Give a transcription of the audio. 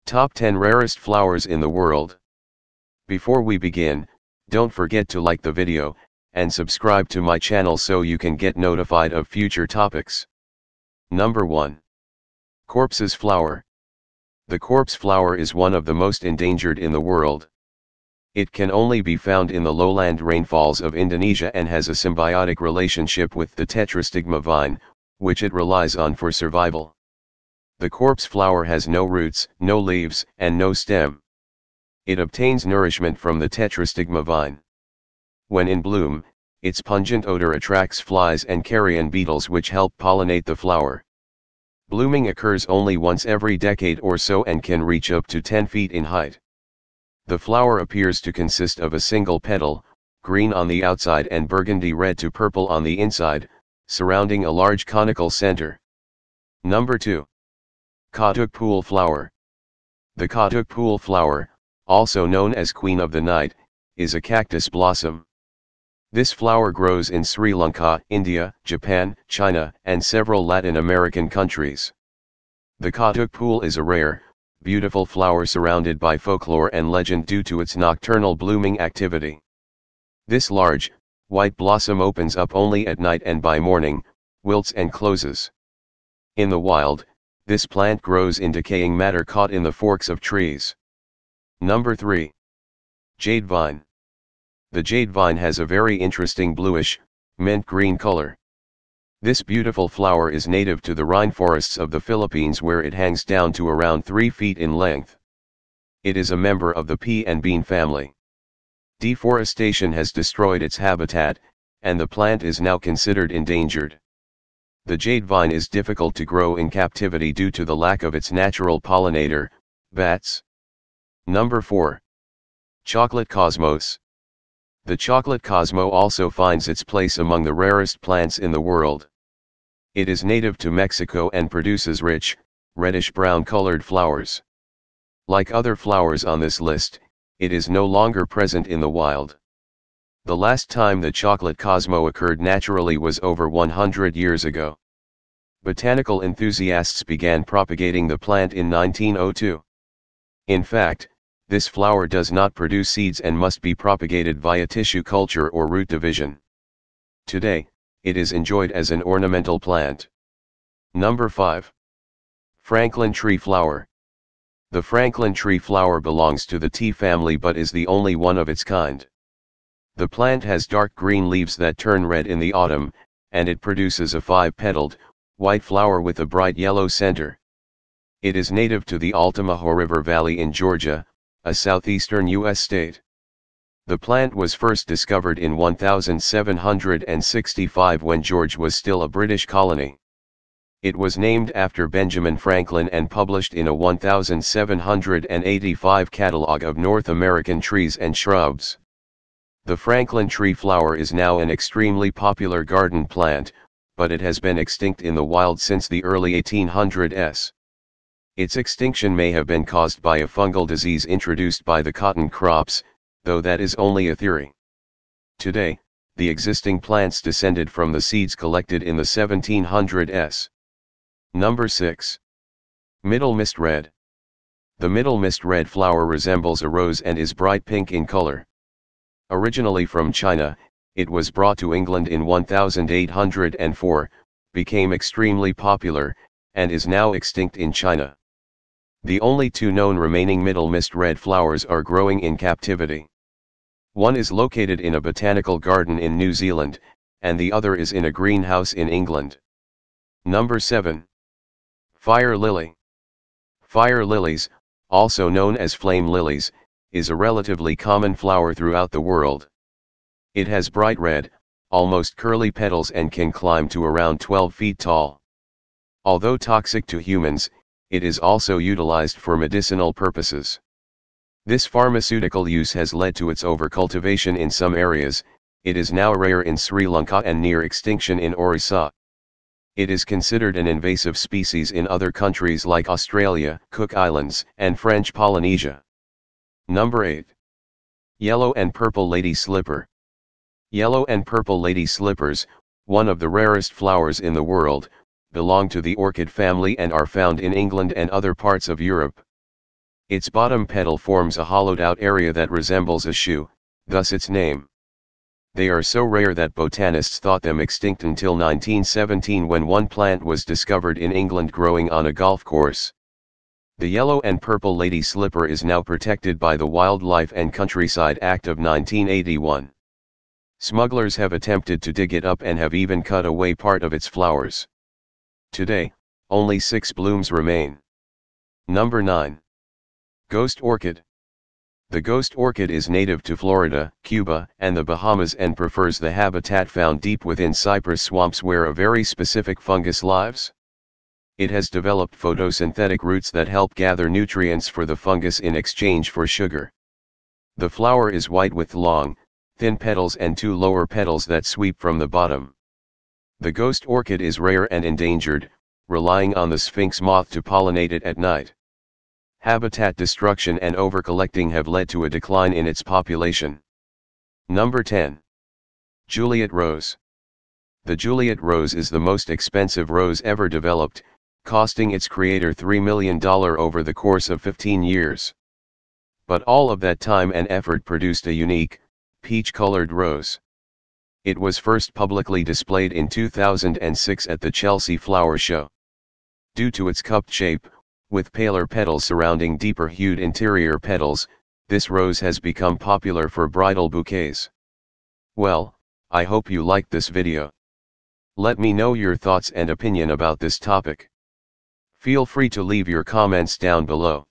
Top 10 Rarest Flowers in the World. Before we begin, don't forget to like the video, and subscribe to my channel so you can get notified of future topics. Number 1. Corpse's Flower. The corpse flower is one of the most endangered in the world. It can only be found in the lowland rainfalls of Indonesia and has a symbiotic relationship with the tetrastigma vine, which it relies on for survival. The corpse flower has no roots, no leaves, and no stem. It obtains nourishment from the tetrastigma vine. When in bloom, its pungent odor attracts flies and carrion beetles which help pollinate the flower. Blooming occurs only once every decade or so and can reach up to 10 feet in height. The flower appears to consist of a single petal, green on the outside and burgundy red to purple on the inside, surrounding a large conical center. Number 2. Katuk Pool Flower. The Katuk Pool flower, also known as Queen of the Night, is a cactus blossom. This flower grows in Sri Lanka, India, Japan, China, and several Latin American countries. The Katuk Pool is a rare, beautiful flower surrounded by folklore and legend due to its nocturnal blooming activity. This large, white blossom opens up only at night and by morning, wilts and closes. In the wild, this plant grows in decaying matter caught in the forks of trees. Number 3. Jade Vine. The jade vine has a very interesting bluish, mint green color. This beautiful flower is native to the rainforests of the Philippines where it hangs down to around 3 feet in length. It is a member of the pea and bean family. Deforestation has destroyed its habitat, and the plant is now considered endangered. The jade vine is difficult to grow in captivity due to the lack of its natural pollinator, bats. Number 4. Chocolate Cosmos. The chocolate cosmo also finds its place among the rarest plants in the world. It is native to Mexico and produces rich, reddish-brown colored flowers. Like other flowers on this list, it is no longer present in the wild. The last time the chocolate cosmo occurred naturally was over 100 years ago. Botanical enthusiasts began propagating the plant in 1902. In fact, this flower does not produce seeds and must be propagated via tissue culture or root division. Today, it is enjoyed as an ornamental plant. Number 5. Franklin Tree Flower. The Franklin tree flower belongs to the tea family but is the only one of its kind. The plant has dark green leaves that turn red in the autumn, and it produces a 5-petaled, white flower with a bright yellow center. It is native to the Altamaha River Valley in Georgia, a southeastern U.S. state. The plant was first discovered in 1765 when Georgia was still a British colony. It was named after Benjamin Franklin and published in a 1785 catalog of North American trees and shrubs. The Franklin tree flower is now an extremely popular garden plant, but it has been extinct in the wild since the early 1800s. Its extinction may have been caused by a fungal disease introduced by the cotton crops, though that is only a theory. Today, the existing plants descended from the seeds collected in the 1700s. Number 6. Middle Mist Red. The middle mist red flower resembles a rose and is bright pink in color. Originally from China, it was brought to England in 1804, became extremely popular, and is now extinct in China. The only 2 known remaining middle mist red flowers are growing in captivity. One is located in a botanical garden in New Zealand, and the other is in a greenhouse in England. Number 7. Fire Lily. Fire lilies, also known as flame lilies, is a relatively common flower throughout the world. It has bright red, almost curly petals and can climb to around 12 feet tall. Although toxic to humans, it is also utilized for medicinal purposes. This pharmaceutical use has led to its overcultivation in some areas. It is now rare in Sri Lanka and near extinction in Orissa. It is considered an invasive species in other countries like Australia, Cook Islands, and French Polynesia. Number 8. Yellow and Purple Lady Slipper. Yellow and purple lady slippers, one of the rarest flowers in the world, belong to the orchid family and are found in England and other parts of Europe. Its bottom petal forms a hollowed-out area that resembles a shoe, thus its name. They are so rare that botanists thought them extinct until 1917 when one plant was discovered in England growing on a golf course. The yellow and purple lady slipper is now protected by the Wildlife and Countryside Act of 1981. Smugglers have attempted to dig it up and have even cut away part of its flowers. Today, only 6 blooms remain. Number 9. Ghost orchid. The ghost orchid is native to Florida, Cuba, and the Bahamas and prefers the habitat found deep within cypress swamps where a very specific fungus lives. It has developed photosynthetic roots that help gather nutrients for the fungus in exchange for sugar. The flower is white with long, thin petals and 2 lower petals that sweep from the bottom. The ghost orchid is rare and endangered, relying on the sphinx moth to pollinate it at night. Habitat destruction and overcollecting have led to a decline in its population. Number 10. Juliet rose. The Juliet rose is the most expensive rose ever developed, costing its creator $3 million over the course of 15 years. But all of that time and effort produced a unique, peach-colored rose. It was first publicly displayed in 2006 at the Chelsea Flower Show. Due to its cupped shape, with paler petals surrounding deeper-hued interior petals, this rose has become popular for bridal bouquets. Well, I hope you liked this video. Let me know your thoughts and opinion about this topic. Feel free to leave your comments down below.